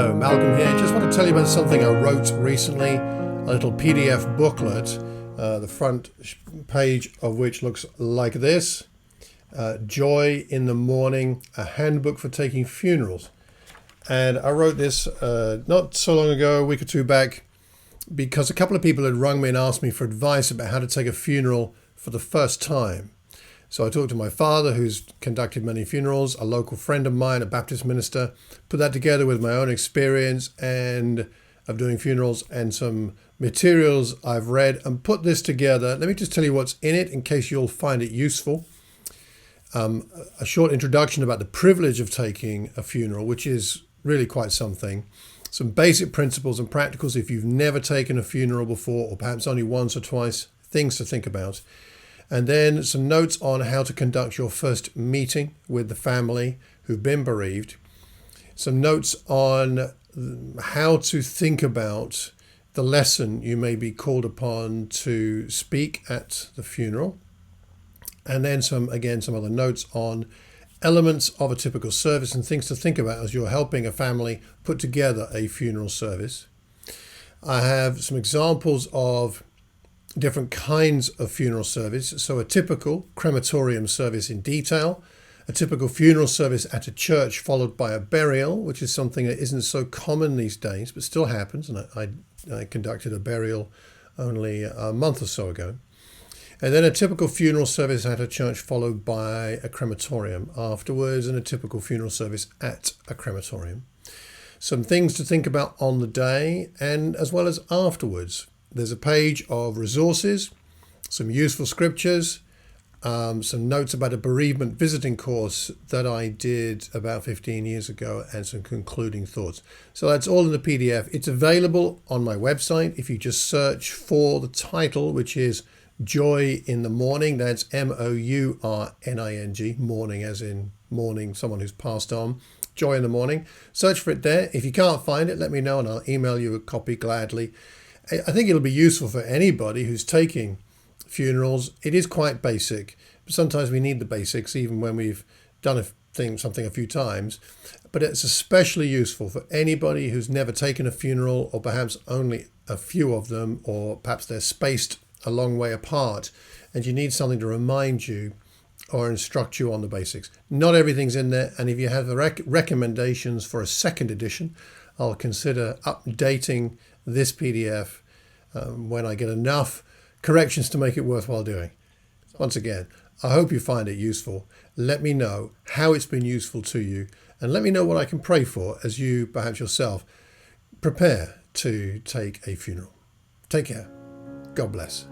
Hello, Malcolm here. Just want to tell you about something I wrote recently, a little PDF booklet, the front page of which looks like this. Joy in the Mourning, a handbook for taking funerals. And I wrote this not so long ago, a week or two back, because a couple of people had rung me and asked me for advice about how to take a funeral for the first time. So I talked to my father, who's conducted many funerals, a local friend of mine, a Baptist minister, put that together with my own experience and of doing funerals and some materials I've read and put this together. Let me just tell you what's in it in case you'll find it useful. A short introduction about the privilege of taking a funeral, which is really quite something. Some basic principles and practicals if you've never taken a funeral before, or perhaps only once or twice, things to think about. And then some notes on how to conduct your first meeting with the family who've been bereaved. Some notes on how to think about the lesson you may be called upon to speak at the funeral. And then some other notes on elements of a typical service and things to think about as you're helping a family put together a funeral service. I have some examples of different kinds of funeral service. So a typical crematorium service in detail, a typical funeral service at a church followed by a burial, which is something that isn't so common these days, but still happens. And I conducted a burial only a month or so ago. And then a typical funeral service at a church followed by a crematorium afterwards, and a typical funeral service at a crematorium. Some things to think about on the day and as well as afterwards. There's a page of resources, some useful scriptures, some notes about a bereavement visiting course that I did about 15 years ago, and some concluding thoughts. So that's all in the PDF. It's available on my website if you just search for the title, which is Joy in the Mourning. That's MOURNING, mourning as in mourning someone who's passed on. Joy in the Mourning. Search for it there. If you can't find it, let me know and I'll email you a copy gladly. I think it'll be useful for anybody who's taking funerals. It is quite basic, but sometimes we need the basics even when we've done something a few times. But it's especially useful for anybody who's never taken a funeral, or perhaps only a few of them, or perhaps they're spaced a long way apart and you need something to remind you or instruct you on the basics. Not everything's in there, and if you have recommendations for a second edition, I'll consider updating this PDF when I get enough corrections to make it worthwhile doing. Once again, I hope you find it useful. Let me know how it's been useful to you, and let me know what I can pray for as you, perhaps yourself, prepare to take a funeral. Take care. God bless.